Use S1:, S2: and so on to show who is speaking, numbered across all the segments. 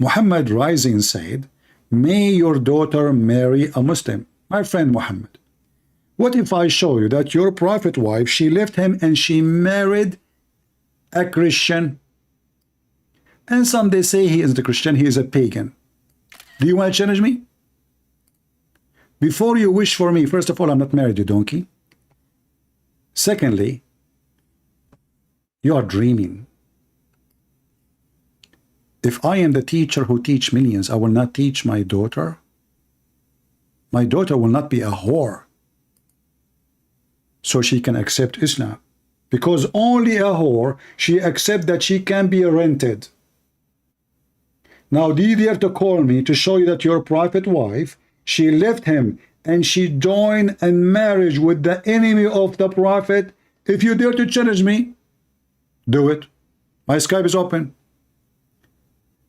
S1: Muhammad rising said, may your daughter marry a Muslim. My friend Muhammad, what if I show you that your prophet wife, she left him and she married a Christian? And some they say he isn't a Christian, he is a pagan. Do you want to challenge me? Before you wish for me, first of all, I'm not married, you donkey. Secondly, you are dreaming. If I am the teacher who teach millions, I will not teach my daughter. My daughter will not be a whore so she can accept Islam. Because only a whore, she accept that she can be rented. Now, do you dare to call me to show you that your prophet wife, she left him and she joined in marriage with the enemy of the prophet? If you dare to challenge me, do it. My Skype is open.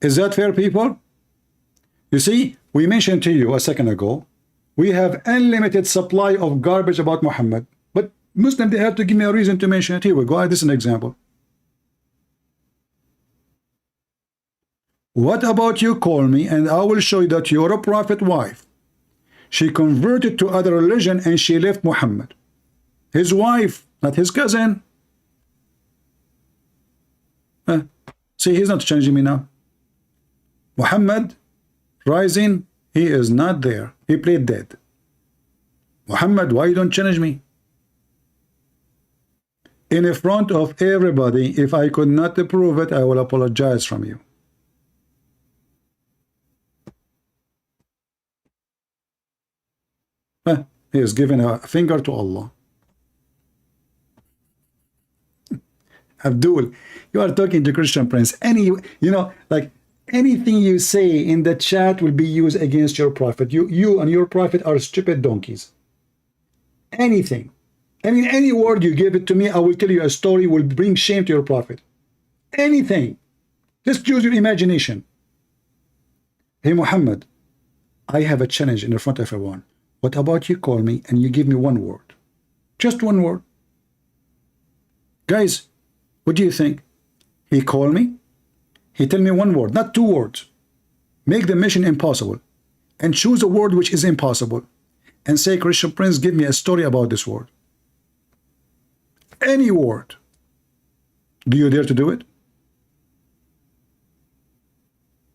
S1: Is that fair, people? You see, we mentioned to you a second ago, we have unlimited supply of garbage about Muhammad. But Muslim, they have to give me a reason to mention it. Here we go. This is an example. What about you call me and I will show you that you're a prophet wife. She converted to other religion and she left Muhammad. His wife, not his cousin. See, he's not challenging me now. Muhammad rising, he is not there. He played dead. Muhammad, why you don't challenge me? In front of everybody, if I could not prove it, I will apologize from you. He is giving a finger to Allah. Abdul, you are talking to Christian Prince. Like anything you say in the chat will be used against your prophet. You and your prophet are stupid donkeys. Anything. I mean, any word you give it to me, I will tell you a story will bring shame to your prophet. Anything. Just use your imagination. Hey, Muhammad, I have a challenge in front of everyone. What about you call me and you give me one word? Just one word. Guys, what do you think? He call me, he tell me one word, not two words. Make the mission impossible and choose a word which is impossible and say, Christian Prince, give me a story about this word. Any word. Do you dare to do it?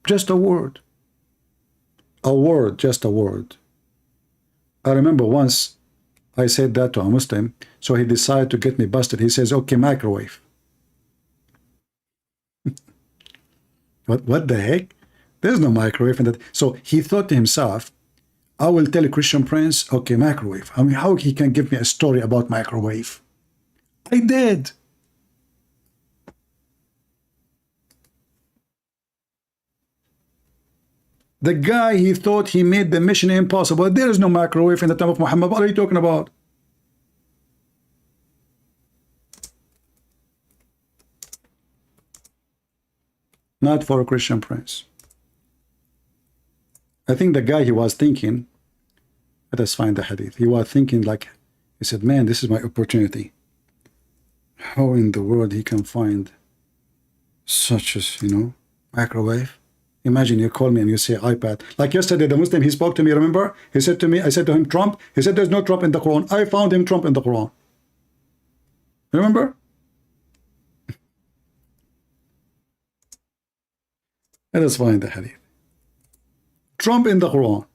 S1: Just a word. A word, just a word. I remember once I said that to a Muslim, so he decided to get me busted. He says, okay, microwave. What the heck? There's no microwave in that. So he thought to himself, I will tell a Christian Prince, okay, microwave. I mean, how he can give me a story about microwave? I did. The guy, he thought he made the mission impossible. There is no microwave in the time of Muhammad. What are you talking about? Not for a Christian Prince. I think the guy, he was thinking, let us find the hadith. He was thinking like, he said, man, this is my opportunity. How in the world he can find such as, microwave? Imagine you call me and you say iPad. Like yesterday, the Muslim, he spoke to me, remember? He said to me, I said to him, Trump. He said, there's no Trump in the Quran. I found him Trump in the Quran. Remember? Let us find the hadith. Trump in the Quran.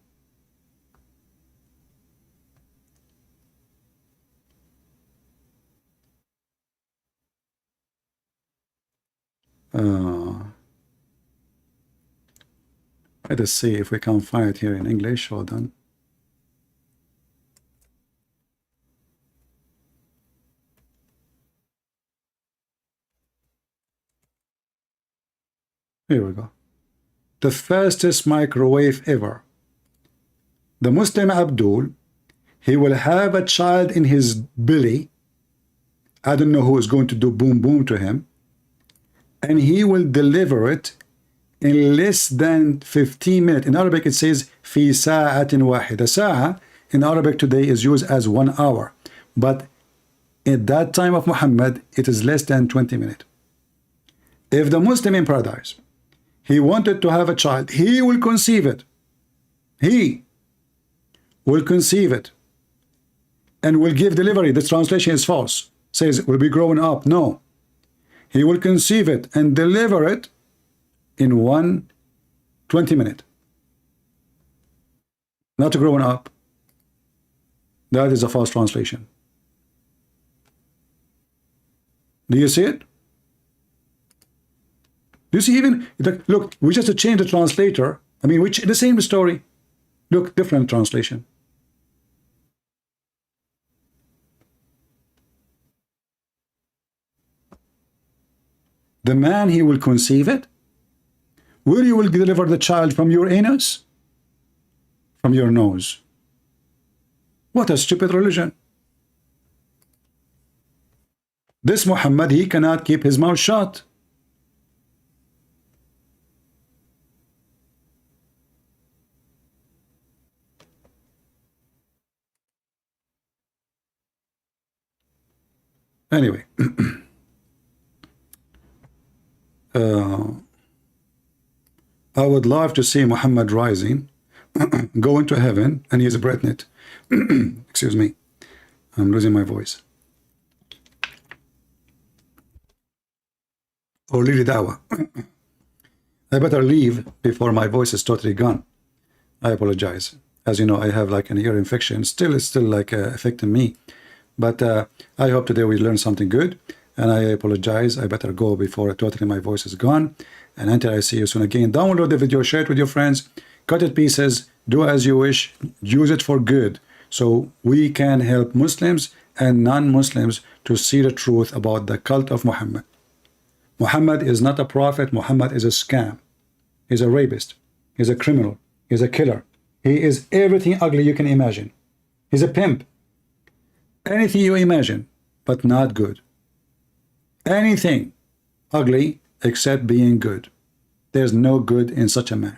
S1: Let us see if we can find it here in English. Hold on. Here we go. The fastest microwave ever. The Muslim Abdul, he will have a child in his belly. I don't know who is going to do boom boom to him. And he will deliver it in less than 15 minutes. In Arabic, it says, في ساعة واحدة. Sa'a in Arabic today is used as 1 hour. But at that time of Muhammad, it is less than 20 minutes. If the Muslim in paradise, He wanted to have a child. He will conceive it. He will conceive it and will give delivery. This translation is false. Says it will be growing up. No. He will conceive it and deliver it in 20 minutes. Not growing up. That is a false translation. Do you see it? Do you see even, look, we just changed the translator. I mean, which the same story. Look, different translation. The man, he will conceive it. Where you will deliver the child from your anus? From your nose. What a stupid religion. This Muhammad, he cannot keep his mouth shut. Anyway, I would love to see Muhammad rising, go into heaven, and use a breath net. Excuse me, I'm losing my voice. Or lead da'wah. I better leave before my voice is totally gone. I apologize. As you know, I have like an ear infection. It's still like affecting me. But I hope today we learn something good. And I apologize. I better go before totally my voice is gone. And until I see you soon again, download the video, share it with your friends, cut it pieces, do as you wish, use it for good. So we can help Muslims and non-Muslims to see the truth about the cult of Muhammad. Muhammad is not a prophet. Muhammad is a scam. He's a rapist. He's a criminal. He's a killer. He is everything ugly you can imagine. He's a pimp. Anything you imagine, but not good. Anything ugly except being good. There's no good in such a man.